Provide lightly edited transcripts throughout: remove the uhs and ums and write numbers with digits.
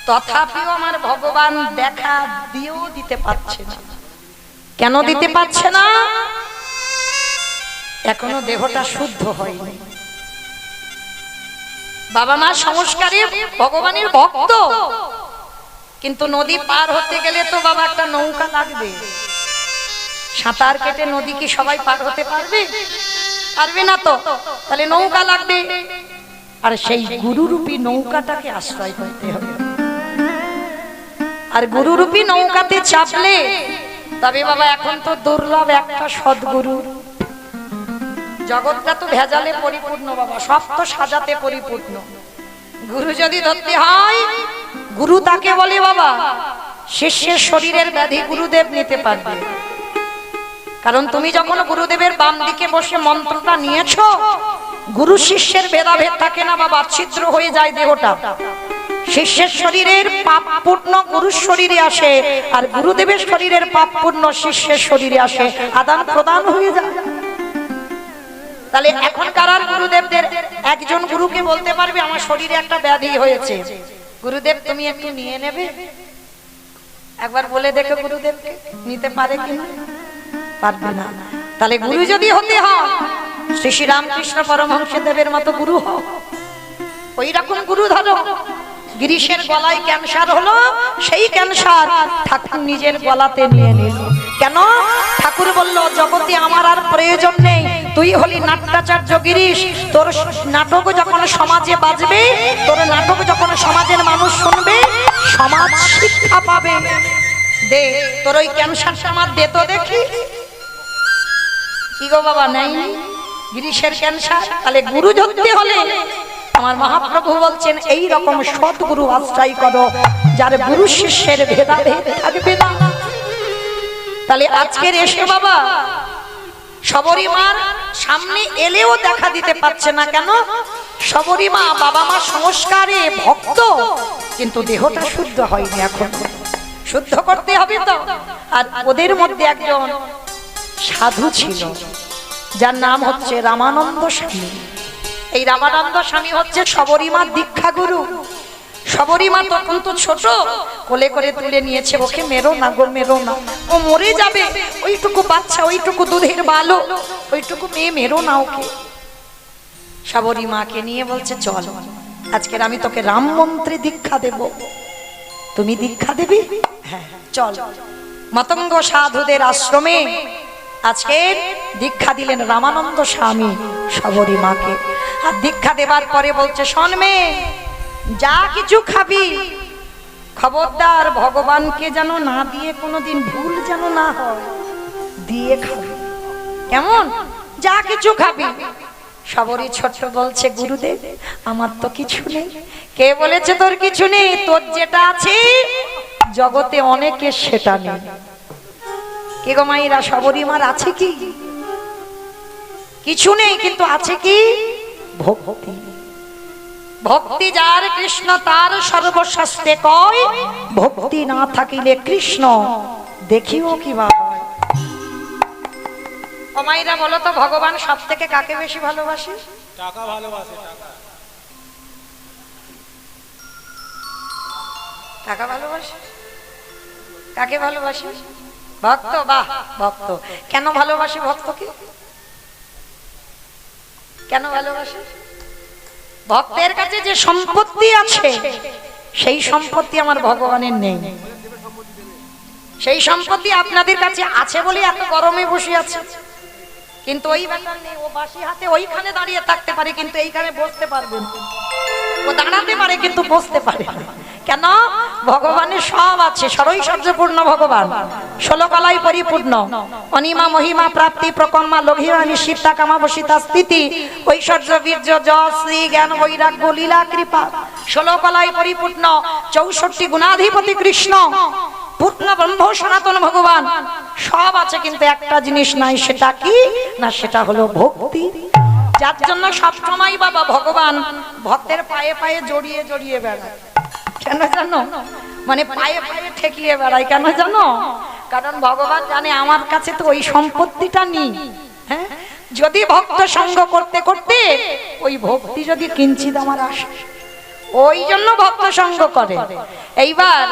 তথাপিও আমার ভগবান দেখা দিয়েও দিতে পারছে না। কেন দিতে পারছে না? এখনো দেহটা শুদ্ধ হয়নি। বাবা মা সংস্কারে ভগবানের ভক্ত, কিন্তু নদী পার হতে গেলে তো বাবা একটা নৌকা লাগবে। সাঁতার কেটে নদী কি সবাই পার হতে পারবে? পারবে না তো, তাহলে নৌকা লাগবে। আর সেই গুরুরূপী নৌকাটাকে আশ্রয় করতে হবে। আর গুরুরূপী নৌকাতে চাপলে তবে বাবা এখন তো দুর্লভ একটা সদ্গুরু। জগৎটা তো ভেজালে পরিপূর্ণ বাবা, সব তো সাজাতে পরিপূর্ণ। গুরু যদি ধরতে হয়, গুরু তাকে বলে বাবা শিষ্যের শরীরের ব্যাধি গুরুদেব নিতে পারবে। কারণ তুমি যখন গুরুদেবের বাম দিকে বসে মন্ত্রটা নিয়েছো, গুরু শিষ্যের ভেদাভেদ থাকে না বাবা, ছিদ্র হয়ে যায় দেহটা। শিষ্যের শরীরের পাপ পূর্ণ গুরুর শরীরে আসে, আর গুরুদেবের শরীরের পাপ পূর্ণ শিষ্যের শরীরে আসে, আদান প্রদান হয়ে যায়। তাহলে এখনকার আর গুরুদেবদের একজন গুরুকে বলতে পারবে আমার শরীরে একটা ব্যাধি হয়েছে, গুরুদেব তুমি একটু নিয়ে নেবে? একবার বলে দেখো গুরুদেবকে নিতে পারে কিনা? পারবে না। তাহলে গুরু যদি হতে হয়, শ্রী শ্রী রামকৃষ্ণ পরমহংস দেবের মতো গুরু হও, ওই রকম গুরু ধরো। গিরিশের গলায় ক্যান্সার হলো, সেই ক্যান্সার ঠাকুর নিজের গলাতে নিয়ে নিল। কেন? ঠাকুর বলল জগতে আমার আর প্রয়োজন নেই, তুই হলি নাট্যাচার্য গিরিশ। তোর নাটক যখন সমাজে বাজবে, তোর নাটক যখন সমাজের মানুষ শুনবে, সমাজ শিক্ষা পাবে। দে তোর ওই ক্যান্সারটা আমার দে তো দেখি। কি গো বাবা, নাই গিরিশের ক্যান্সার? তাহলে গুরু ধরতে হলে আমার মহাপ্রভু বলছেন এই রকম সৎগুরু আশ্রয় করো, যার গুরু শিষ্যের ভেদাভেদ থাকবে না। তাহলে আজকের এসে বাবা শবরীমার সামনে এলেও দেখা দিতে পারছে না। কেন? শবরীমা বাবা মা সংস্কারে ভক্ত, কিন্তু দেহটা শুদ্ধ হয়নি। এখন শুদ্ধ করতে হবে তো। আর ওদের মধ্যে একজন সাধু ছিল, যার নাম হচ্ছে রামানন্দ স্বামী। এই রামানন্দ স্বামী হচ্ছে শবরীমার দীক্ষা গুরু। শবরীমা তখন তো ছোট, কোলে করে তুলে নিয়েছে, ওকে মেরো না গো, মেরো না, ও মরে যাবে। ওইটুকু বাচ্চা, ওইটুকু দুধের বালক, ওইটুকু মেয়ে, মেরো না ওকে। শবরীমাকে নিয়ে বলছে চল, আজকের আমি তোকে রাম মন্ত্রে দীক্ষা দেব, তুমি দীক্ষা দেবে? হ্যাঁ চল। মতঙ্গ সাধুদের আশ্রমে আজকে দীক্ষা দিলেন রামানন্দ স্বামী শবরীমাকে। আর দীক্ষা দেবার পরে বলছে শোন মেয়ে, যা কিছু খাবি খবরদার ভগবানকে যেন না দিয়ে কোনোদিন ভুল যেন না হয়, দিয়ে খাবি। কেমন? যা কিছু খাবি। শবরী ছোট্ট বলছে গুরুদেব আমার তো কিছু নেই। কে বলেছে তোর কিছু নেই? তোর যেটা আছে জগতে অনেকের সেটা নেই। কে গো মাইরা, শবরীমার আছে কি? কিছু নেই, কিন্তু আছে কি? ভক্তি। ভক্তি যার কৃষ্ণ তার সর্বশাস্ত্রে কয়, ভক্তি না থাকিলে কৃষ্ণ দেখিও কি বা হয়। ও মাইরা বলো তো ভগবান সব থেকে কাকে বেশি ভালোবাসে? টাকা ভালোবাসে। টাকা ভালোবাসে? কাকে ভালোবাসে? ভক্ত। বাহ, ভক্ত। কেন ভালোবাসে ভক্তকে? কেন ভালোবাসে? ভক্তের কাছে যে সম্পত্তি আছে, সেই সম্পত্তি আমার ভগবানের নেই। সেই সম্পত্তি আপনাদের কাছে আছে বলে এত গরমে বসে আছে, কিন্তু ওই ব্যাপার নেই। ও বাসি হাতে ওইখানে দাঁড়িয়ে থাকতে পারে, কিন্তু এইখানে বসতে পারবে না। ও দাঁড়াতে পারে কিন্তু বসতে পারে না। কেন? ভগবানের সব আছে। সরৈশ্বর্যপূর্ণ ভগবান, 16 কলায় পরিপূর্ণ, অনিমা মহিমা প্রাপ্তি প্রকম্মা লঘিমা নিশিতা কামাবসিতা স্থিতি ঐশ্বর্য বীর্য যশ শ্রী জ্ঞান বৈরাগ্য লীলা কৃপা, 16 কলায় পরিপূর্ণ, 64 গুণাধিপতি কৃষ্ণ, পূর্ণ ব্রহ্ম সনাতন ভগবান, সব আছে। কিন্তু একটা জিনিস নাই, সেটা কি না? সেটা হলো ভক্তি। যার জন্য সবসময় বাবা ভগবান ভক্তের পায়ে পায়ে জড়িয়ে জড়িয়ে বেড়ায়। কেন জানো? মানে পায়ে পায়ে ঠেকিয়ে বেড়ায়। কেন জানো? কারণ ভগবান জানে আমার কাছে তো ওই সম্পত্তিটা নেই। হ্যাঁ, যদি ভক্ত সঙ্গ করতে করতে ওই ভক্তি যদি কিঞ্চিত আমার আসে, ওই জন্য ভক্ত সঙ্গ করে। এইবার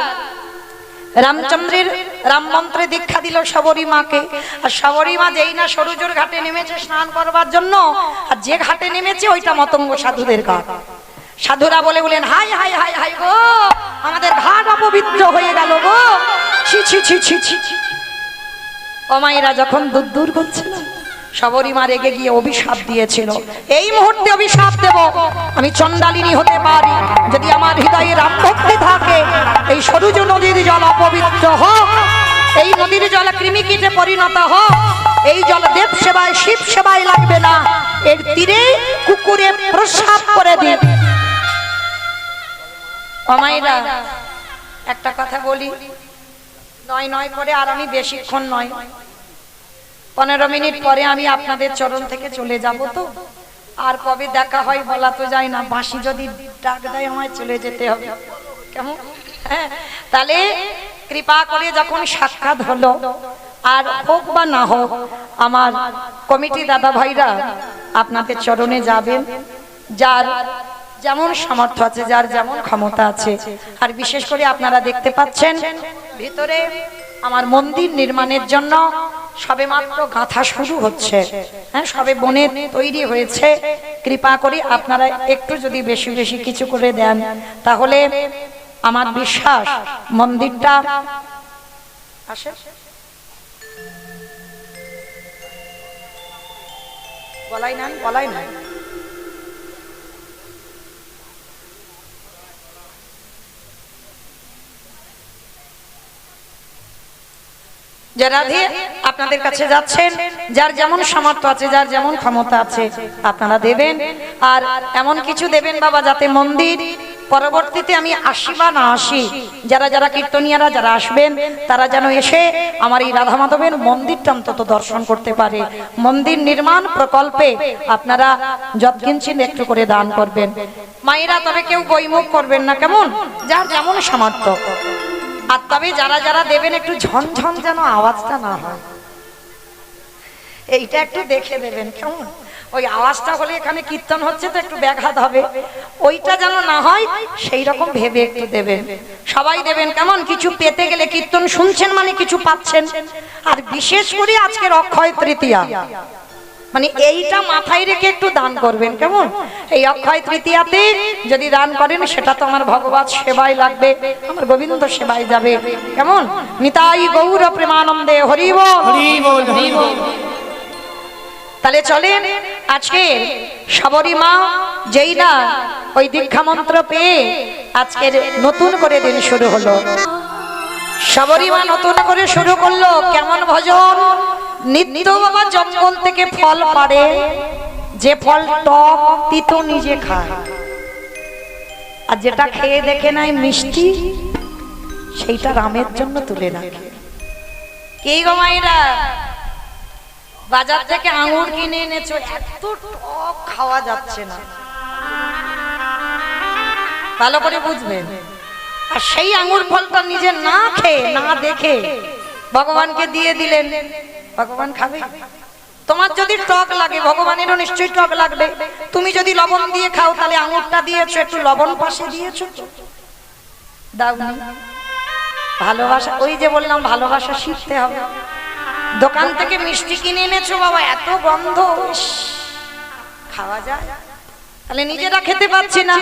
রামচন্দ্রের রাম মন্ত্রে দীক্ষা দিল শবরী মাকে। আর শবরী মা যেই না সরুজোর ঘাটে নেমেছে স্নান করবার জন্য, আর যে ঘাটে নেমেছে ওইটা মতঙ্গ সাধুদের ঘাট। সাধুরা বলে বলেন, হাই হাই হাই হাই গো, আমাদের ঘাট অপবিত্র হয়ে গেল গো, ছি ছি ছি ছি ছি। অমাইরা যখন দূর দূর করছিল, শবরী মা রেগে গিয়ে অভিশাপ দিয়েছিল, এই মুহূর্তে অভিশাপ দেব, আমি চণ্ডালিনী হতে পারি যদি আমার হৃদয়ে রাম ভক্তি থাকে। এই সরুজ নদীর জল অপবিত্র হোক, এই নদীর জল কৃমিকীটে পরিণত হোক, এই জল দেব সেবায় শিব সেবায় লাগবে না, এর তীরে কুকুরে প্রস্রাব করে দিন। অমাইরা একটা কথা বলি, নয় নয় করে আর আমি বেশিক্ষণ নয়, 15 মিনিট পরে আমি আপনাদের চরণ থেকে চলে যাব। তো আর কবে দেখা হয় বলা তো যায় না, বাঁশি যদি ডাক দেয় আমায় চলে যেতে হবে, কেমন? হ্যাঁ, তাহলে কৃপা করে যখন সাক্ষাৎ হলো, আর হোক বা না হোক, আমার কমিটি দাদা ভাইরা আপনাদের চরণে যাবেন, যার যেমন সামর্থ্য আছে, যার যেমন ক্ষমতা আছে। আর বিশেষ করে আপনারা দেখতে পাচ্ছেন ভিতরে আমার মন্দির নির্মাণের জন্য সবেমাত্র গাঁথা শুরু হচ্ছে। হ্যাঁ, সবে বনে তৈরি হয়েছে। কৃপা করে আপনারা একটু যদি বেশি বেশি কিছু করে দেন, তাহলে আমার বিশ্বাস মন্দিরটা আসে। বলাই না, বলাই না, যারা আপনাদের কাছে যাচ্ছেন, যার যেমন সামর্থ্য আছে, যার যেমন ক্ষমতা আছে আপনারা দেবেন। আর এমন কিছু দেবেন বাবা, যাতে মন্দির পরবর্তীতে আমি আসি বা না আসি, যারা যারা কীর্তনিয়ারা যারা আসবেন তারা যেন এসে আমার এই রাধা মাধবের মন্দিরটা অন্তত দর্শন করতে পারে। মন্দির নির্মাণ প্রকল্পে আপনারা যৎকিঞ্চিৎ একটু করে দান করবেন মায়েরা, তবে কেউ বইমুখ করবেন না, কেমন? যার যেমন সামর্থ্য। আর তবে যারা যারা দেবেন একটু ঝনঝন যেন আওয়াজটা না হয়, এইটা একটু দেখে দেবেন, কেমন? ওই আওয়াজটা হলে এখানে কীর্তন হচ্ছে তো একটু ব্যাঘাত হবে, ওইটা যেন না হয় সেই রকম ভেবে একটু দেবেন। সবাই দেবেন, কেমন? কিছু পেতে গেলে, কীর্তন শুনছেন মানে কিছু পাচ্ছেন। আর বিশেষ করে আজকের অক্ষয় তৃতীয়া, মানে এইটা মাথায় রেখে একটু দান করবেন, কেমন? এই অক্ষয় তৃতীয়াতে যদি দান করেন, সেটা তো আমার ভগবত সেবায় লাগবে, আমার গোবিন্দ সেবায় যাবে, কেমন? নিতাই গৌর প্রেমানন্দে হরি বল, হরি বল, হরি বল। তাহলে চলেন, আজকে শবরী মা যেই না ওই দীক্ষা মন্ত্র পেয়ে আজকের নতুন করে দিন শুরু হলো। শবরী মা নতুন করে শুরু করলো কেমন ভজন? নিত্য বাবা জঙ্গল থেকে ফল পাড়ে, যে ফল টক তিতো নিজে খায়, আর যেটা খেয়ে দেখে নাই মিষ্টি, সেইটা রামের জন্য তুলে রাখে। কি গো মায়েরা, বাজার থেকে আঙুর কিনে এনেছো, এত টক খাওয়া যাচ্ছে না, ভালো করে বুঝবেন। আর সেই আঙুর ফলটা নিজে না খেয়ে না দেখে ভগবানকে দিয়ে দিলেন, ভগবান খাবে? তোমার যদি টক লাগে, ভগবানেরও নিশ্চয়ই টক লাগবে। তুমি যদি লবণ দিয়ে খাও, তাহলে আঙুরটা দিয়েছো, একটু লবণ পাশে দিয়েছো, দাওনি? ভালোবাসা, ওই যে বললাম ভালোবাসা শিখতে হবে। দোকান থেকে মিষ্টি কিনে এনেছো বাবা, এত গন্ধ, খাওয়া যায়? তাহলে নিজেরা খেতে পাচ্ছি না,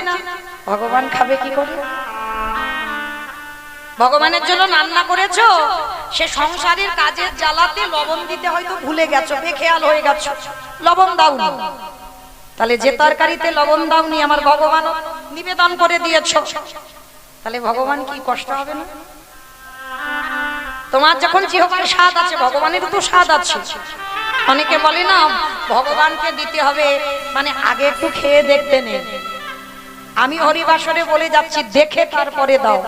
ভগবান খাবে কি করে? ভগবানের জন্য রান্না করেছো, সে সংসারের কাজের জ্বালাতে লবণ দিতে হয়তো ভুলে গেছো, বেখেয়াল হয়ে গেছো, লবণ দাওনি। তাহলে যে তরকারিতে লবণ দাওনি, আমার ভগবান নিবেদন করে দিয়েছো, তাহলে ভগবান কি কষ্ট হবে না? তোমার যখন জিহ্বার স্বাদ আছে, ভগবানের তো স্বাদ আছে। অনেকে বলে না ভগবানকে দিতে হবে, মানে আগে একটু খেয়ে দেখতে নেই। আমি হরিবাসরে বলে যাচ্ছি, দেখে তারপরে দাও।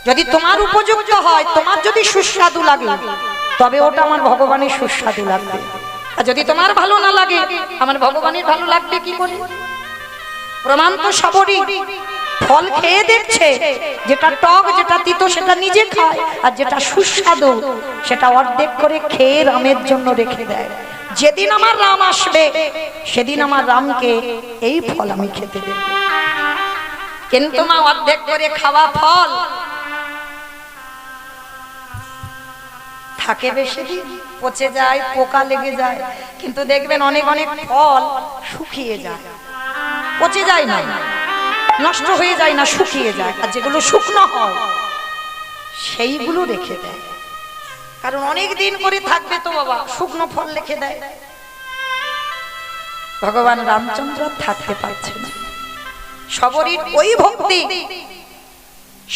যদি তোমার উপযুক্ত হয়, তোমার যদি সুস্বাদু লাগে, তবে ওটা আমার ভগবানের সুস্বাদু লাগবে। আর যদি তোমার ভালো না লাগে, আমার ভগবানের ভালো লাগবে কি করে? প্রমাণ তো সবরই। ফল খেয়ে দেখছে, যেটা টক যেটা তিতো সেটা নিজে খায়, আর যেটা সুস্বাদু সেটা অর্ধেক করে খেয়ে রামের জন্য রেখে দেয়। যেদিন আমার রাম আসবে, সেদিন আমার রামকে এই ফল আমি খেতে দেব। কিন্তু মা অর্ধেক করে খাওয়া ফল থাকে বেশি দিন, পচে যায়, পোকা লেগে যায়। কিন্তু দেখবেন অনেক অনেক ফল শুকিয়ে যায়, পচে যায় না, নষ্ট হয়ে যায় না, শুকিয়ে যায়। আর যেগুলো শুকনো হয় সেইগুলো রেখে দেয়, কারণ অনেক দিন করে থাকবে তো বাবা, শুকনো ফল রেখে দেয়। ভগবান রামচন্দ্র থাকতে পারছে না, সবরই ওই ভক্তি।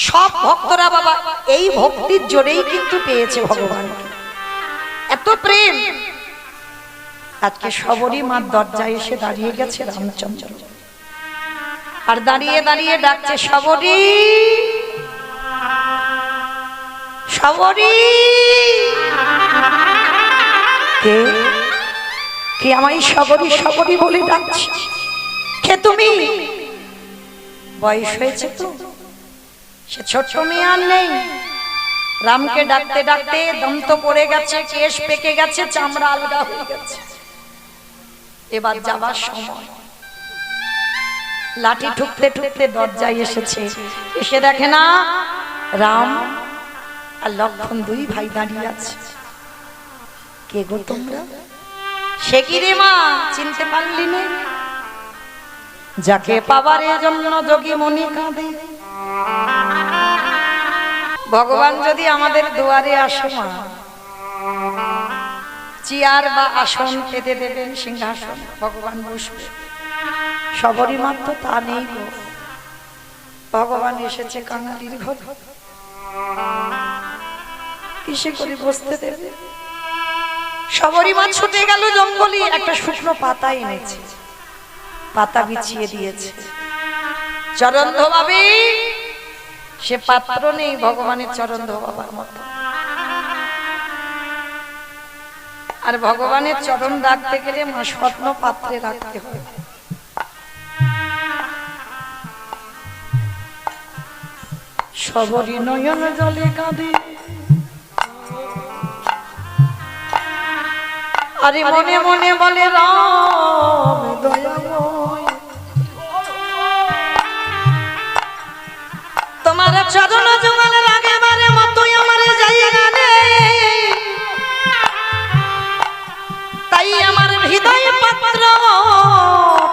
সব ভক্তরা বাবা এই ভক্তির জোরেই কিন্তু পেয়েছে ভগবান, এত প্রেম। আজকে সবরই মার দরজায় এসে দাঁড়িয়ে গেছে রামচন্দ্র, আর দাঁড়িয়ে দাঁড়িয়ে ডাকছে সবরী, সবরী। কে কে আমায় সবরী সবরী বলে ডাকছে? কে তুমি? বয়স হয়েছে তো, সে ছোট মেয়ে আর নেই। রামকে ডাকতে ডাকতে দম তো পড়ে গেছে, কেশ পেকে গেছে, চামড়া আলগা হয়ে গেছে। এবার যাবার সময়, লাঠি ঠুকতে ঠুকতে দরজায় এসেছে। এসে দেখে না রাম আর লক্ষণ দুই ভাই দাঁড়িয়ে আছে। কে গো তোমরা? সে কি রে মা, চিনতে পারলি না? যাকে পাবার জন্য যোগী মনি কাঁদে। ভগবান যদি আমাদের দুয়ারে আসে মা, চেয়ার বা আসন পেতে দেবেন, সিংহাসন, ভগবান বসবে। সবরই মাত্র তা নেই গো, ভগবান এসেছে কাঙালির ঘর, কিসে করে বসতে দেবে? সবরই মা ছুটে গেল জঙ্গলে, একটা শুকনো পাতা এনেছে, পাতা বিছিয়ে দিয়েছে। চরণ ধোবাবে, সে পাত্র নেই ভগবানের চরণ ধোবাবার মতো। আর ভগবানের চরণ রাখতে গেলে মা স্বর্ণ পাত্রে রাখতে হয়। সবরই নয়ন জলে কাঁদে, আরে মনে মনে বলে রাম দয়াময়, তোমার চরণ যুগল লাগে বারে মতোই আমার জায়গা নেই, তাই আমার হৃদয় পাত্র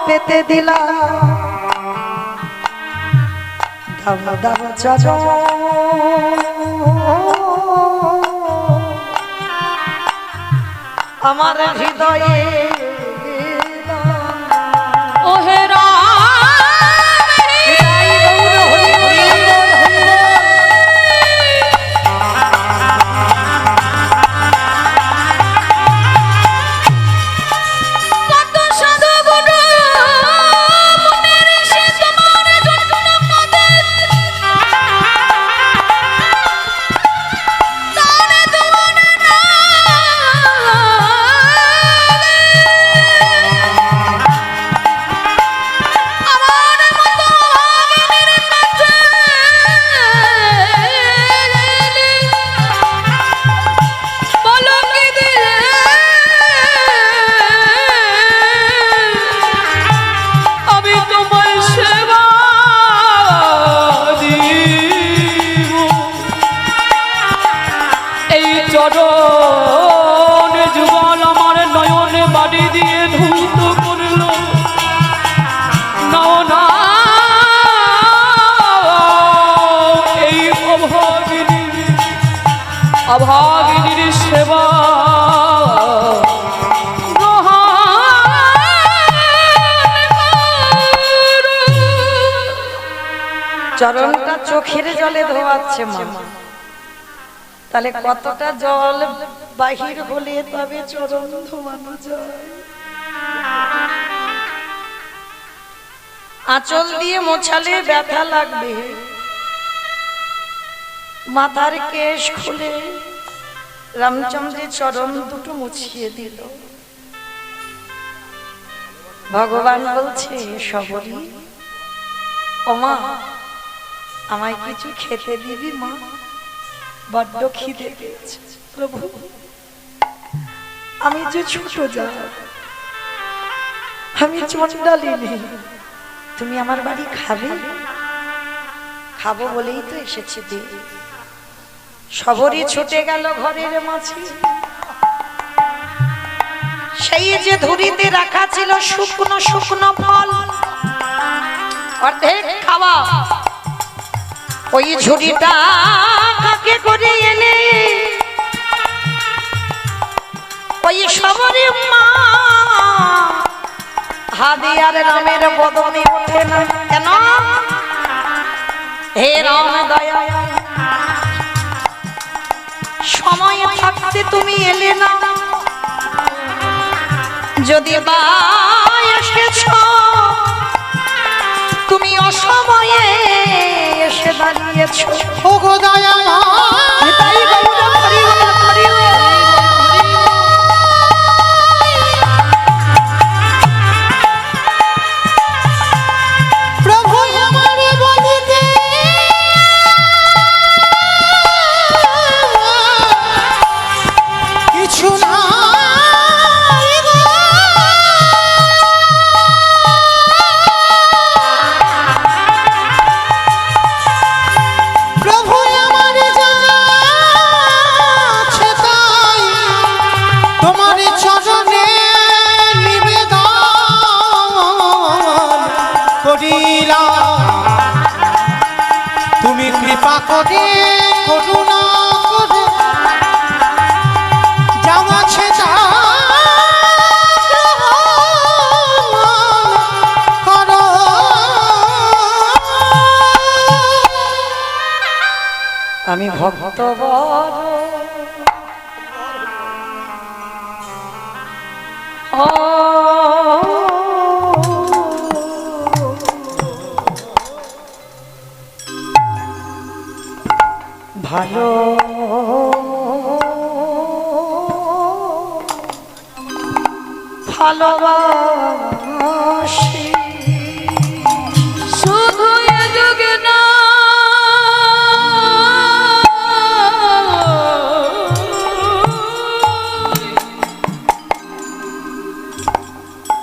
পেতে দিলা, দাম দাম চরণ আমার হৃদয়ে। ওহে অভাগিনীর সেবা চরণটা চোখের জলে ধোয়াচ্ছে মা, তাহলে কতটা জল বাহির হলে তবে চরণ ধোয়ানো যায়। আঁচল দিয়ে মোছালে ব্যথা লাগবে, মাথার কেশ খুলে রামচন্দ্রের চরণ দুটো মুছিয়ে দিল। ভগবান বলছে সবরী, ও মা আমায় কিছু খেতে দিবি মা, বড্ড খিদে পেয়েছে। প্রভু আমি যে ছোট যা, আমি চন্ডালিনী, তুমি আমার বাড়ি খাবে? খাবো বলেই তো এসেছে দে। সবরই ছুটে গেল ঘরের মাঝে, সেই যে ধুরিতে রাখা ছিল শুকনো শুকনো ফল, অর্ধেক খাওয়া, ওই ঝুড়িটা কাকে করে এনে ওই সবরই মা হাদিয়ার রামের বদনে ওঠে না কেন? হে রাম দয়া, সময় থাকতে তুমি এলে না, যদি বা এসেছ তুমি অসময়ে এসে দাঁড়িয়েছ। ও গো দয়া তুমি কৃপা করে করুণা করে যা আছে করো। আমি ভক্ত বড় ও ভালো ভালোবাসি, শুধু এ যুগে না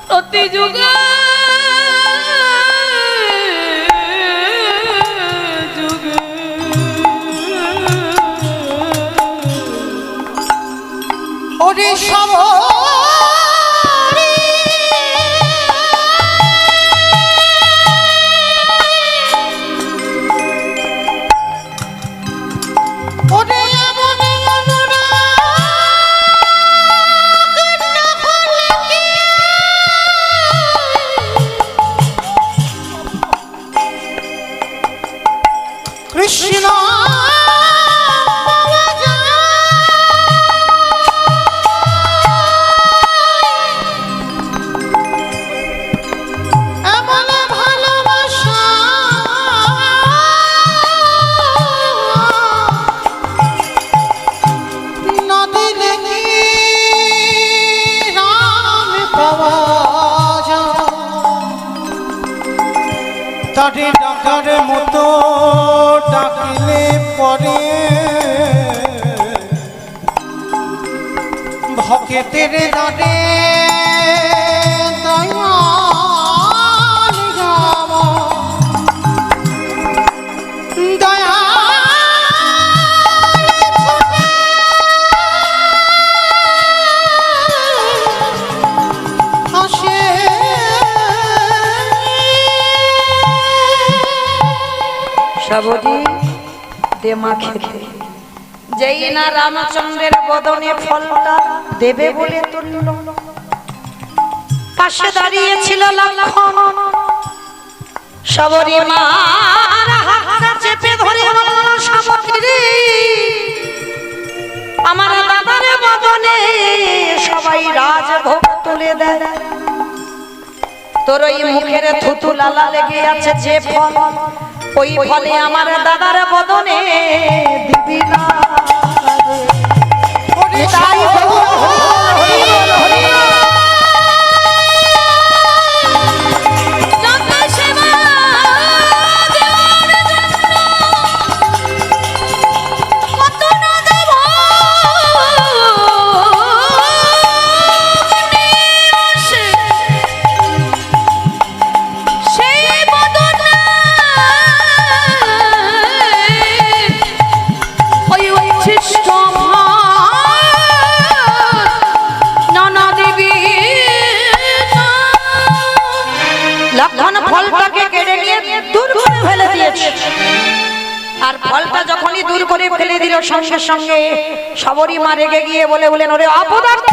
প্রতি যুগে ওরে সব কৃষ্ণ তারে ডাকার মতো ডাকলে পরে ভকেতের দাঁড়ে দয়া সবরি দেমা খেতে, যেই না রামচন্দ্রের বদনে ফলটা দেবে বলে তুলল, পাশে দাঁড়িয়েছিল লক্ষণ। সবরি মার হাতটা চেপে ধরে বলল, সবরি আমার দাদার বদনে সবাই রাজভোগ তুলে দেয়, তোর ওই মুখের থুতু লালা লেগে আছে যে ফল, ওই ফলে আমার দাদার বদনে দিবি না। করে ফেলে দিল। সঙ্গে সঙ্গে সবরী মা রেগে গিয়ে বললেন, ওরে অপদার্থ,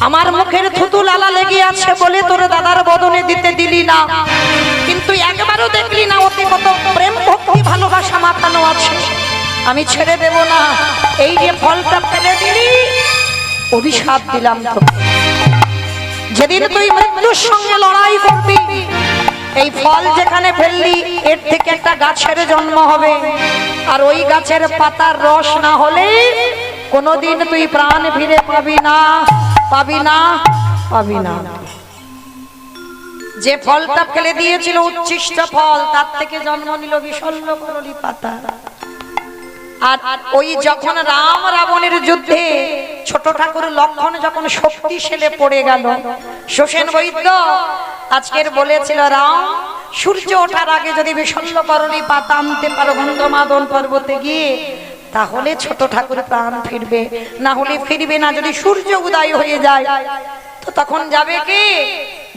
আমার মুখের থুতু লালা লেগে আছে বলে তোর দাদার বদনে দিতে দিলি না, কিন্তু একবারও দেখলি না অতি কত প্রেম ভক্তি ভালোবাসা মাখানো আছে, আমি ছেড়ে দেব না। এই যে ফলটা ফেলে দিলি, অভিশাপ দিলাম তোকে। যেদিন তুই মৃত্যুর সঙ্গে লড়াই করবি, এই ফল যেখানে ফেললি এর থেকে একটা গাছের জন্ম হবে, আর ওই গাছের পাতার রস না হলে কোনোদিন তুই প্রাণ ফিরে পাবি না, পাবি না, পাবি না। যে ফলটা ফেলে দিয়েছিল উচ্ছিষ্ট ফল, তার থেকে জন্ম নিল বিশল্য করলি পাতা। আর ওই যখন রাম রাবণের যুদ্ধে ছোট ঠাকুর লক্ষণ যখন শক্তিশালী পড়ে গেল, শোষণ বৈদ্য আজকের বলেছিল, রাম সূর্য ওঠার আগে যদি বিশল্য করলি পাতা আনতে পারো গন্ধমাদন পর্বতে গিয়ে, তাহলে ছোট ঠাকুর প্রাণ ফিরবে, না হলে ফিরবে না। যদি সূর্য উদয় হয়ে যায় তো তখন যাবে কে?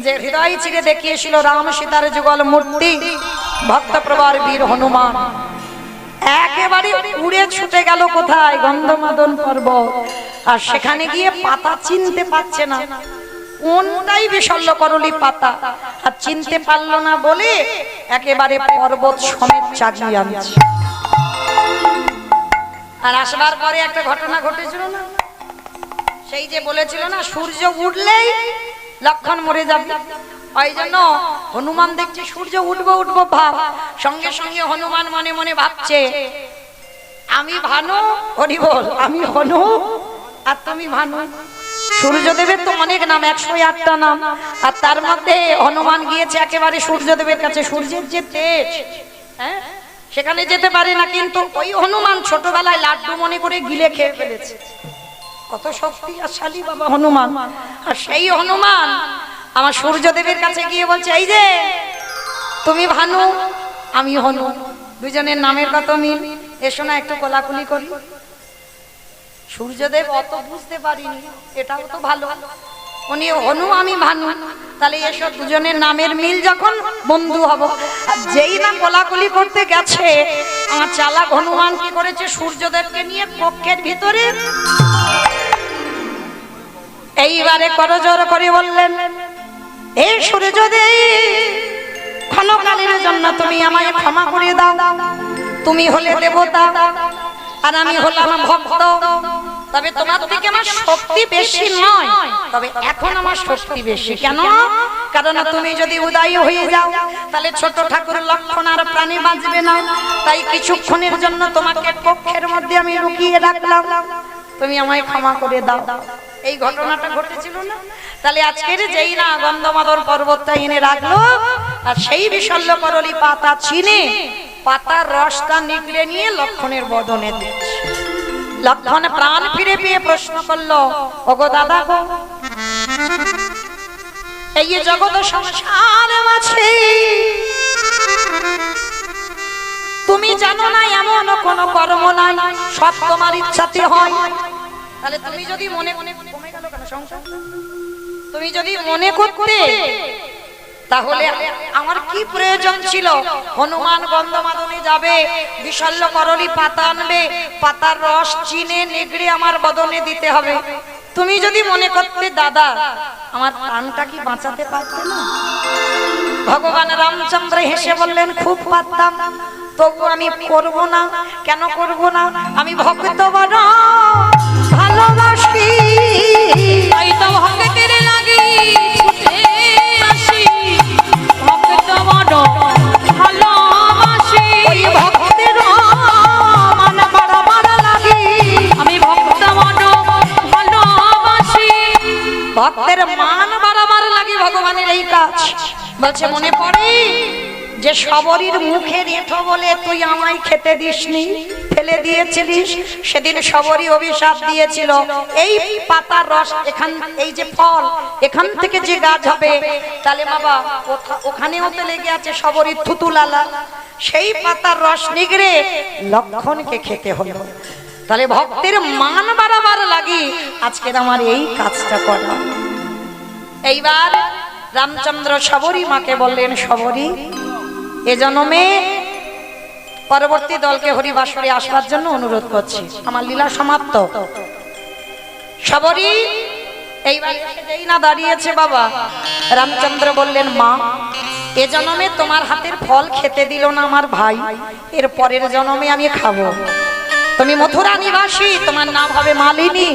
যে হৃদয় চিরে দেখিয়েছিল রাম সীতার যুগল মূর্তি ভক্তপ্রবর বীর হনুমান, একেবারে উড়ে ছুটে গেল কোথায়? গন্ধমাদন পর্বত। আর সেখানে গিয়ে পাতা চিনতে পারছে না কোনটাই বিশল্য করলি পাতা, আর চিনতে পারলো না বলে একেবারে পর্বত সমেত চাগিয়ে আনছে। আর আসবার পরে একটা ঘটনা ঘটেছিল না, সেই যে বলেছিল না সূর্য উঠলেই লক্ষণ মরে যাবে, ওই জন্য হনুমান দেখছে সূর্য উঠবো উঠবো ভাব, সঙ্গে সঙ্গে হনুমান মনে মনে ভাবছে, আমি ভানু, হরি বল, আমি হনু আর তুমি ভানু। সূর্যদেবের তো অনেক নাম, 108টা নাম, আর তার মধ্যে হনুমান গিয়েছে একেবারে সূর্যদেবের কাছে। সূর্যের যে তেজ, হ্যাঁ, সেখানে যেতে পারে না, কিন্তু ওই হনুমান ছোটবেলায় লাড্ডু মনে করে গিলে খেয়ে ফেলেছে। কত শক্তিশালী বাবা হনুমান। আর সেই হনুমান আমার সূর্যদেবের কাছে গিয়ে বলছে, এই যে তুমি ভানু, আমি হনু, দুজনের নামের কত মিল, এসো না একটু কোলাকুলি করি। সূর্যদেব অত বুঝতে পারিনি, এটাও তো ভালো, উনি হনু আমি ভানু, তাহলে এসো দুজনের নামের মিল যখন, বন্ধু হব। আর যেই না কোলাকুলি করতে গেছে, আমার চালাক হনুমান কি করেছে, সূর্যদেবকে নিয়ে কক্ষের ভিতরে এইবারে করজোর করে বললেন, এই সূর্যদেব, ক্ষণকালের জন্য তুমি আমায় ক্ষমা করে দাও, তুমি হলে দেবতা আর আমি হলাম ভক্ত, তবে তোমার থেকে আমার শক্তি বেশি নয়, তবে এখন আমার শক্তি বেশি। কেন? কারণ তুমি যদি উদয় হয়ে যাও তাহলে ছোট ঠাকুর লক্ষণ আর প্রাণী বাঁচবে না, তাই কিছুক্ষণের জন্য তোমাকে কক্ষের মধ্যে আমি লুকিয়ে রাখলাম, তুমি আমায় ক্ষমা করে দাও। এই ঘটনাটা ঘটেছিল না? তাহলে আজকের যেই না গন্ধমাদন পর্বতটা এনে রাখলো, আর সেই বিশল্য করলি পাতা চিনে পাতার রসটা নিগড়ে নিয়ে লক্ষণের বদনে দিচ্ছে। লক্ষণ প্রাণ ফিরে পেয়ে প্রশ্ন করলো, ওগো দাদা গো, এই যে জগৎ সংসার আছে, তুমি জানো না এমন কোন কর্ম নাই সব তোমার ইচ্ছাতে হয়, তাহলে তুমি যদি মনে কমে গেল কেন সংসার, তুমি যদি মনে করতে তাহলে আমার কি প্রয়োজন ছিল? হনুমান গন্ধমাদনে যাবে, বিশল্য করলি পাতা আনবে, পাতার রস চিনে নেগড়ে আমার বদনে দিতে হবে। তুমি যদি মনে করতে দাদা আমার প্রাণটা কি বাঁচাতে পারতে না? ভগবান রামচন্দ্র হেসে বললেন, খুব পারতাম, তবু আমি করব না। কেন করব না? আমি ভক্ত বড় ভালোবাসি, তাই তো ভক্তের লাগি ছুটে আসি, ভক্ত বড় ভালোবাসি, ওই ভক্তের মান বাড়াবার লাগি, আমি ভক্ত বড় ভালোবাসি, ভক্তের মান বাড়াবার লাগি ভগবানের এই কাজ। বলছে মনে পড়ে যে সবরীর মুখের এঁঠো বলে তুই আমায় খেতে দিসনি, ফেলে দিয়েছিলিস, সেদিন সবরী অভিশাপ দিয়েছিল, এই পাতার রস এখান, এই যে ফল এখান থেকে যে গাছ হবে, তাহলে বাবা ওখানেও তো লেগে আছে সবরীর থুতুলালা, সেই পাতার রস নিগড়ে লক্ষণকে খেতে হলো। তাহলে ভক্তের মান বাড়াবার লাগি আজকের আমার এই কাজটা করা। এইবার রামচন্দ্র সবরী মাকে বললেন, সবরী, এ জন্মে পরবর্তী দলকে হরিবাসরে আসবার জন্য অনুরোধ করছি। আমার লীলা সমাপ্ত। সবরই এইবার এসে যেই না দাঁড়িয়েছে বাবা, রামচন্দ্র বললেন, মা, এ জন্মে তোমার হাতের ফল খেতে দিল না আমার ভাই, এর পরের জন্মে আমি খাবো। তুমি মথুরা নিবাসী, তোমার নাম হবে মালিনী,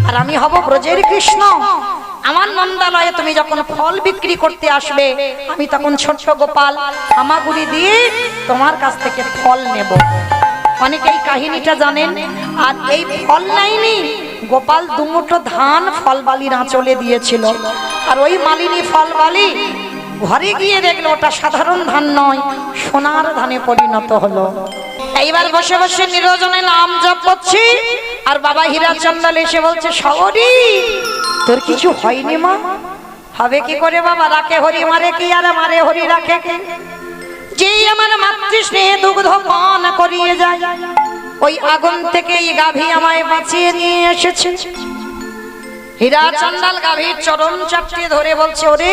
আর আমি হব ব্রজের কৃষ্ণ। আমার নন্দালয়ে তুমি যখন ফল বিক্রি করতে আসবে, আমি তখন ছোট্ট গোপাল হামাগুড়ি দিয়ে তোমার কাছ থেকে ফল নেব। অনেকে এই কাহিনীটা জানেন। আর এই ফল নাইনি, গোপাল দুমুঠো ধান ফল বালির আঁচলে দিয়েছিল, আর ওই মালিনী ফল বালি ঘরে গিয়ে দেখলো ওটা সাধারণ ধান নয়, সোনার ধানে পরিণত হলো। এইবার বসে বসে নিরজনে নাম জপ করছি, আর বাবা হীরাচন্দাল এসে বলছে, সবরি তোর কিছু হয়নি মা? হবে কি করে বাবা, রাখে হরি মারে কি, আর মারে হরি রাখে কে? যেই আমার মাতৃস্নেহে দুগ্ধ পান করিয়ে যায়, ওই আগুন থেকে এই গাভী আমায় বাঁচিয়ে নিয়ে এসেছে। হীরাচন্দাল গাভীর চরণ চাপটিয়ে ধরে বলছে, ওরে,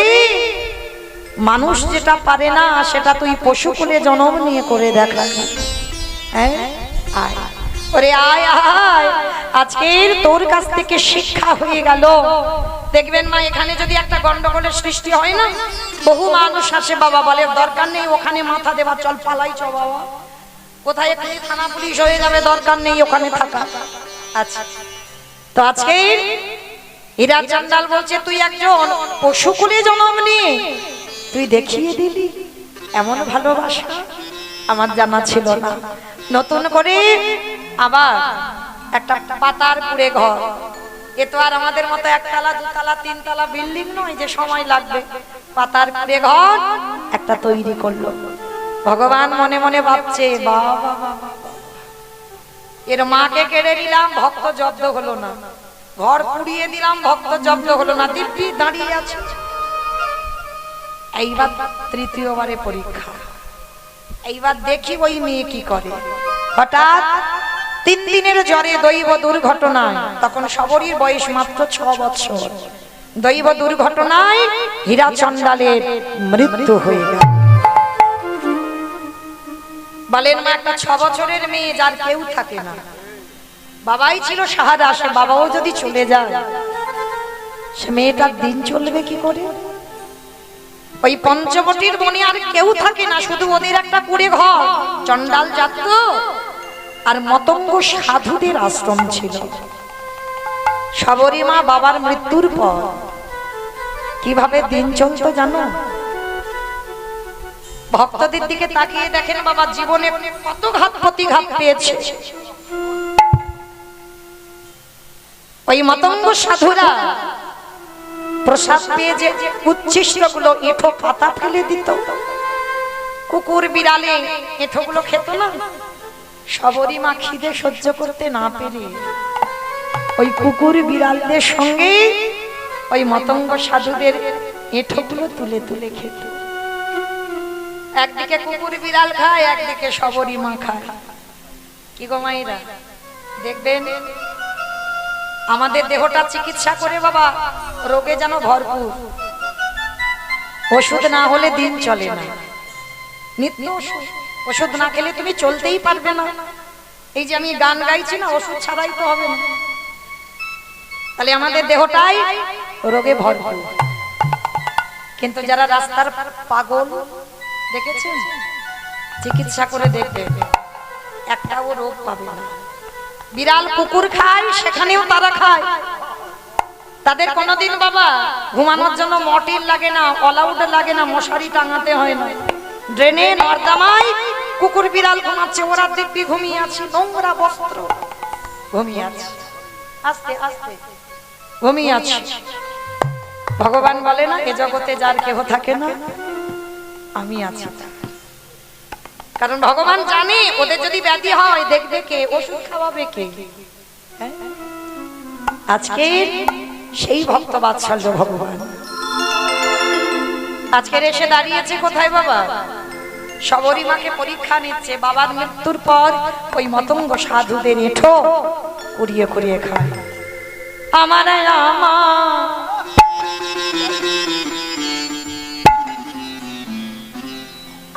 মানুষ যেটা পারে না সেটা তুই পশুকুলে জন্ম নিয়ে করে দেখা। হ্যাঁ, আয় ওরে, আয় আয়, আজকের তোর কাছ থেকে শিক্ষা হয়ে গেল। দেখবেন মা, এখানে যদি একটা গন্ডগোলের সৃষ্টি হয় না, বহু মানুষ আসে বাবা, বলে দরকার নেই ওখানে মাথা দেবা, চল পালাই চ বাবা, কোথায় এখানে থানা পুলিশ হয়ে যাবে, দরকার নেই ওখানে থাকা। আচ্ছা, তো আজকে হীরাচন্দাল বলছে, তুই একজন পশুকুলে জন্ম নিয়ে তুই দেখিয়ে দিলি এমন ভালোবাসা, আমার জানা ছিল না। নতুন করে আবার একটা পাতার কুড়ে ঘর, এ তো আর আমাদের মতো একতলা দুতলা তিনতলা বিল্ডিং নয় যে সময় লাগবে। পাতার কুড়ে ঘর একটা তৈরি করলো। ভগবান মনে মনে ভাবছে, বাবা, এর মাকে কেড়ে নিলাম, ভক্ত জব্দ হলো না, ঘর পুড়িয়ে দিলাম, ভক্ত জব্দ হলো না, দিব্যি দাঁড়িয়ে আছে। এইবার তৃতীয়বারে পরীক্ষা, এইবার দেখি ওই মেয়ে কি করে। হঠাৎ 3 দিনের জ্বরে দৈব দুর্ঘটনায়, তখন সবরীর বয়স মাত্র 6 বছর, দৈব দুর্ঘটনায় হীরাচন্দালের মৃত্যু হয়ে গেল। বলেন মা, একটা 6 বছরের মেয়ে যার কেউ থাকে না, বাবাই ছিল সাহারা, সে বাবাও যদি চলে যায়, সে মেয়েটার দিন চলবে কি করে? ওই পঞ্চবটির বনে আর কেউ থাকে না, শুধু ওদের একটা কুড়ে ঘর, চন্ডাল জাত আর মতঙ্গ সাধুদের আশ্রম ছিল। সবরী মা বাবার মৃত্যুর পর কিভাবে দিন চলতো জানো? ভক্তদের দিকে তাকিয়ে দেখেন বাবা, জীবনে কত ঘাত প্রতিঘাত পেয়েছে। ওই মতঙ্গ সাধুরা প্রসাদ পেয়ে যে উচ্ছিষ্ট গুলো এঁঠো পাতা ফেলে দিত, কুকুর বিড়ালে এঁঠো গুলো খেত না। সবরী মা খিদে সহ্য করতে না পেরে ওই কুকুর বিড়ালদের সঙ্গে ওই মতঙ্গ সাধুদের এঁঠো গুলো তুলে তুলে খেত। একদিকে কুকুর বিড়াল খায়, একদিকে সবরী মা খায়। কি গো মায়েরা, দেখবেন আমাদের দেহটা চিকিৎসা করে বাবা, রোগে যেন ভরপুর, ওষুধ না হলে দিন চলে না। নিত্য ওষুধ না খেলে তুমি চলতেই পারবে না। এই যে আমি গান গাইছি না, ওষুধ ছাড়াই তো হবে না। তাহলে আমাদের দেহটাই রোগে ভরপুর। কিন্তু যারা রাস্তার পাগল দেখেছেন, চিকিৎসা করে দেখবেন একটাও রোগ পাবে না। বিড়াল কুকুর খায়, সেখানেও তারা খায়। তাদের কোনোদিন বাবা ঘুমানোর জন্য মটির লাগে না, অলআউট লাগে না, মশারি টাঙাতে হয় না। ড্রেনে নর্দমায় কুকুর বিড়াল ঘুমাচ্ছে, ওরা দিব্যি ঘুমিয়ে আছে, নোংরা বস্ত্র ঘুমিয়ে আছে, আস্তে আস্তে ঘুমিয়ে আছে। ভগবান বলে না, এ জগতে যার কেহ থাকে না, আমি আছি। কারণ ভগবান জানে ওদের যদি ব্যাধি হয় দেখবে কে, ওষুধ খাওয়াবে কে। আজকে সেই ভক্ত বাৎসল্য ভগবান আজকের এসে দাঁড়িয়েছে কোথায় বাবা? সবরী মাকে পরীক্ষা নিচ্ছে। বাবার মৃত্যুর পর ওই মতঙ্গ সাধুদের এঁঠো কুড়িয়ে কুড়িয়ে খায়। আমার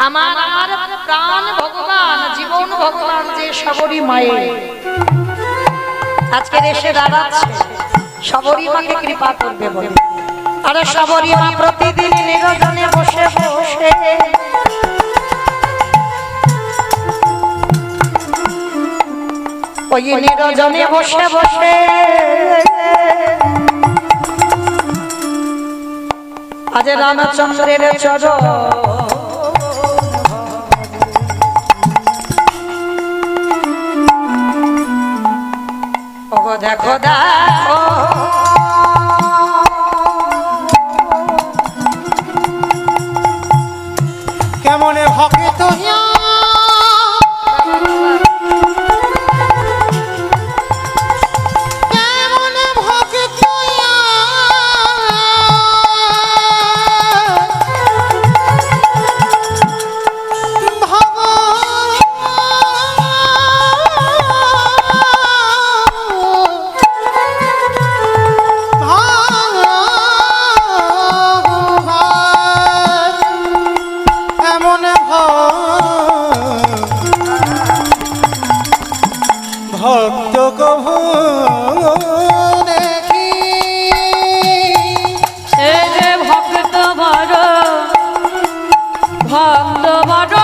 আমার প্রাণ ভগবান জীবন শবরী মায়ে আজকের এসে দাঁড়াচ্ছে শবরী মাকে কৃপা করবে বলে। আরে শবরী মা প্রতিদিন নিরজনে বসে বসে ওই নিরজনে বসে বসে আজ রামচন্দ্রের চরণ ওগো দেখো দেখো কেমনে ভক্ত হিয়া কেমনে ভক্ত হিয়া ভক্ত কভু দেখি সে যে ভক্ত বড় বড়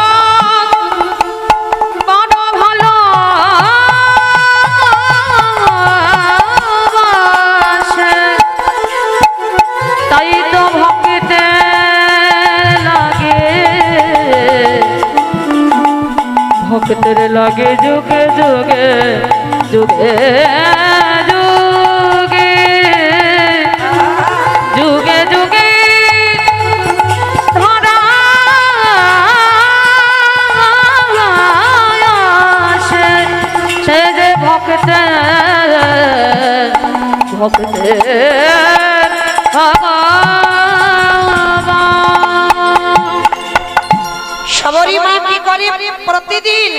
ভালো তাই তো ভক্তে লাগে ভক্তের লাগে যুগে যুগে যুগে যুগে যুগে যুগে ধরা আসে সে যে ভক্তে ভক্তে শবরী মা কি করে প্রতিদিন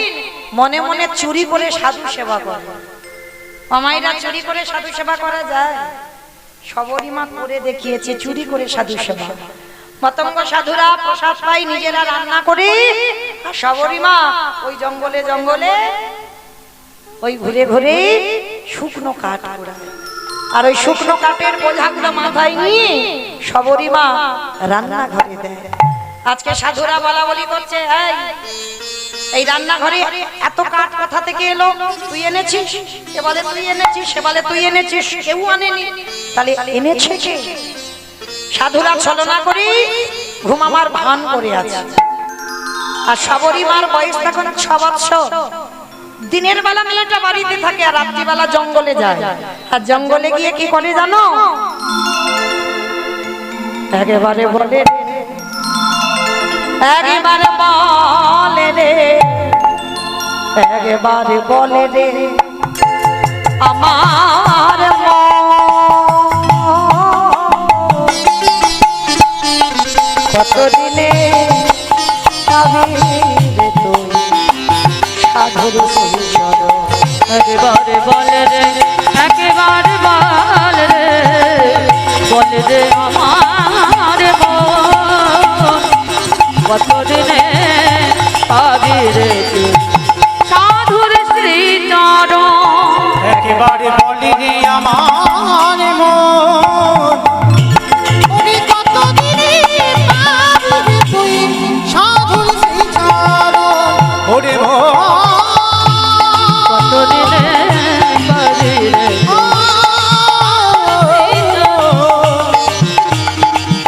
মনে মনে চুরি করে সাধু সেবা করে। মামাইরা চুরি করে সাধু সেবা করা যায়? শবরী মা করে দেখিয়েছে চুরি করে সাধু সেবা। মতঙ্গ সাধুরা প্রসাদ পাই নিজেরা রান্না করে, আর শবরী মা ওই জঙ্গলে জঙ্গলে ওই ঘুরে ঘুরে শুকনো কাঠ কুড়ায়, আর ওই শুকনো কাঠের বোঝাগুলো মাথায় নিয়ে শবরী মা রান্নাঘরে দেয়। আজকে সাধুরা বলা বলি করছে, এই রান্নাঘরে এত কাঠ কোথা থেকে এলো? তুই এনেছিস? এ বলে তুই এনেছিস, সে বলে তুই এনেছিস, কেউ আনেনি। তাহলে এনেছে কে? সাধুরা ছলনা করে ঘুমামার ভান করে আছে। আর শবরী মার বয়স তখন 6 বৎসর। দিনের বেলা মেয়েটা বাড়িতে থাকে আর রাত্রিবেলা জঙ্গলে যায়। আর জঙ্গলে গিয়ে কি করে জানো? একেবারে বলে একবারে বলে রে, একবারে বলে রে আমার কতদিনে সাধুর একেবারে বলে রে, একেবারে বলে রে, বলে রে আমার কতদিনে পাবি রে সাধুর শ্রী চরণ। একেবারে বলি রে আমার মন, ওরে কতদিনে পাবি রে তুই সাধুর সেই চরণ। ওরে কতদিনে পাবি রে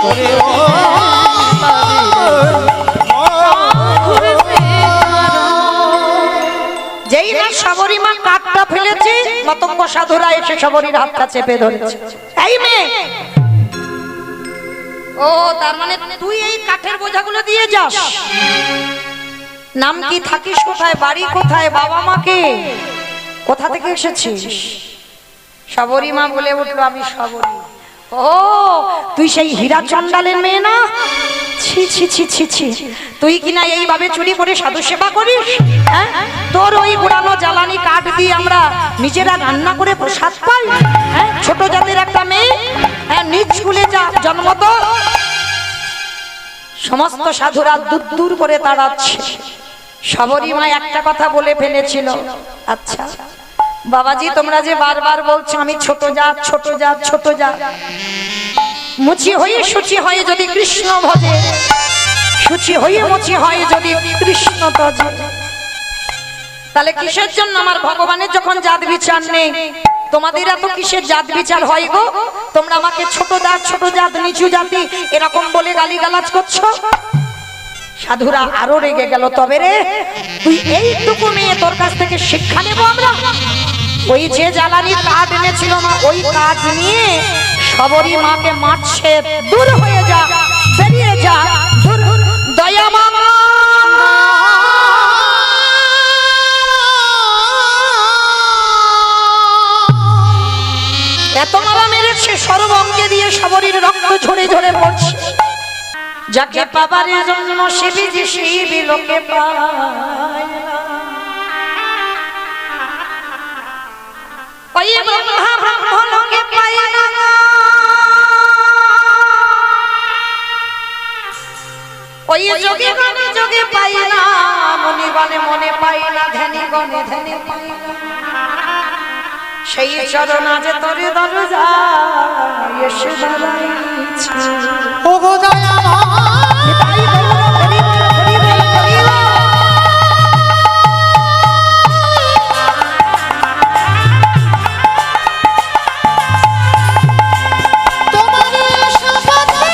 ওরে যেই না শবরী মা কাঠটা ফেলেছে, মতঙ্গ সাধুরা এসে শবরীর হাতটা চেপে ধরেছে। এই মেয়ে, ও তার মানে তুই এই কাঠের বোঝাগুলো দিয়ে যাস? নাম কি, থাকিস কোথায়, বাড়ি কোথায়, বাবা মাকে, কোথা থেকে এসেছিস? শবরী মা বলে উঠলো, আমি শবরী। ও তুই সেই হীরা চন্ডালের মেয়ে না? ছি ছি ছি ছি ছি, তুই কিনা এইভাবে চুরি করে সাধু সেবা করিস? হ্যাঁ, তোর ওই পুরানো জ্বালানি কাঠ দিয়ে আমরা নিজেরা রান্না করে প্রসাদ পাই? হ্যাঁ, ছোট জাতির একটা মেয়ে, হ্যাঁ, নিজ স্কুলে যা জন্ম তো। সমস্ত সাধুরা দূর দূর করে তাড়াচ্ছে। শবরী মা একটা কথা বলে ফেলেছিল, আচ্ছা বাবাজি তোমরা যে বারবার বলছো আমি ছোট জাত ছোট জাত ছোট জাত, মুচি হয়ে সুচি হয়ে যদি কৃষ্ণ ভজে, সুচি হয়ে মুচি হয়ে যদি কৃষ্ণ তজে, তাহলে কিসের জন্য আমার ভগবানের যখন জাত বিচার নেই, তোমাদের এত কিসের জাত বিচার হয় গো? তোমরা আমাকে ছোট জাত নিচু জাতি এরকম বলে গালিগালাজ করছো। সাধুরা আরো রেগে গেল, তবে রে তুই এইটুকু মেয়ে, তোর কাছ থেকে শিক্ষা নেবো আমরা। ওই যে জ্বালানি কাঠ এনেছিল মা, ওই কাঠ নিয়ে শবরী মাকে মারছে, দূর হয়ে যা, বেরিয়ে যা, দূর। দয়া মামা এত মারা মেরেছে, সর্বঙ্গে দিয়ে শবরীর রক্ত ঝরে ঝরে পড়ছে। যাকে পাবার জন্য শিবি যে শিবি লোকে পায় না, ওই ব্রহ্মা ব্রহ্ম লোকে পায় না, ওই যোগে গণে যোগে পায় না, মনে গণে মনে পায় না, ধ্যানে গণে ধ্যানে পায় না। সেই চরণ আজ তোর দরজা এসে দাঁড়াইছে। ওগো দয়াময় তাই বলো, হরি বল, হরি বল, হরি বল। তোমার শপথে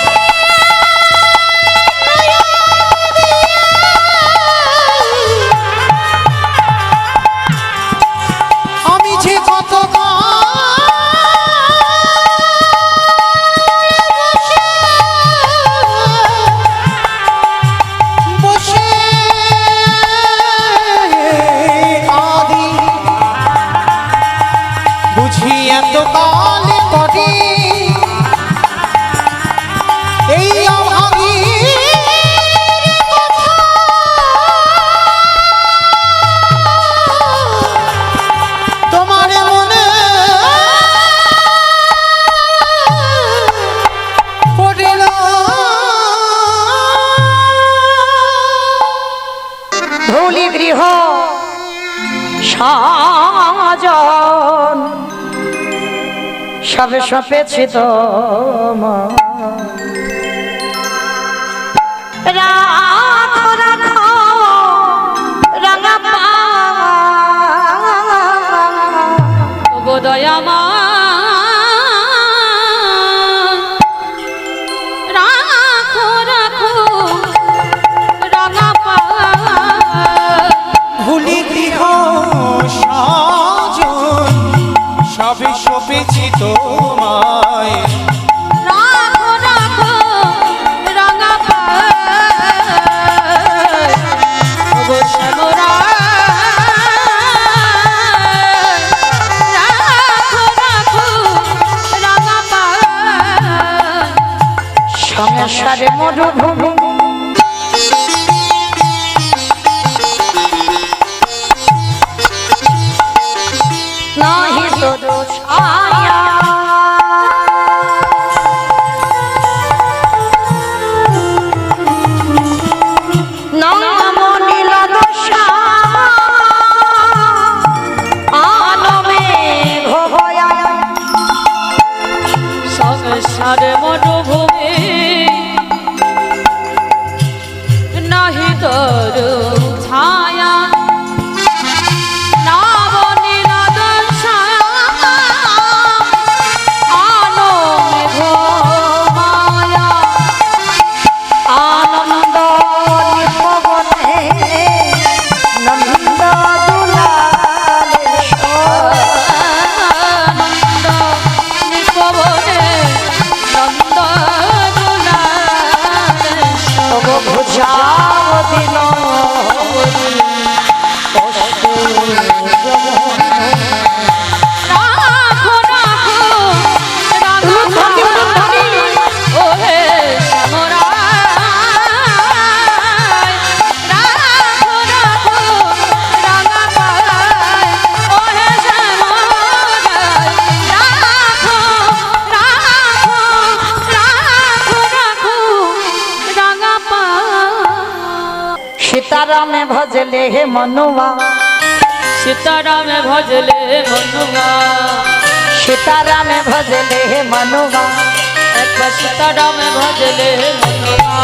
আমি যে কত বসে আদি বুঝি এত কালে পরে এই অভাগী তোমার মনে পড়ল ধূলি গৃহ সাজন সবে সপেছি তোমার, রাখো রাখো রাঙা পা, ওগো দয়াময় রাখো রাখো রাঙা পায়। ভুলি গৃহ সাজন সবে সপেছি তোমায়, রাখো রাখো রাঙা পায়। ওগো শ্যামরায় রাখো রাখো রাঙা পায়। সংসারে মরুভূমি নাহি তো ছায়া, নাম নীল দশা আলমে ঘোয়া, সংসারে মরুভূমি सीताराम भजले हे मनुआ सीताराम भजले मनुआ सीताराम भजले हे मनुआ एक सीताराम भजले मनुआ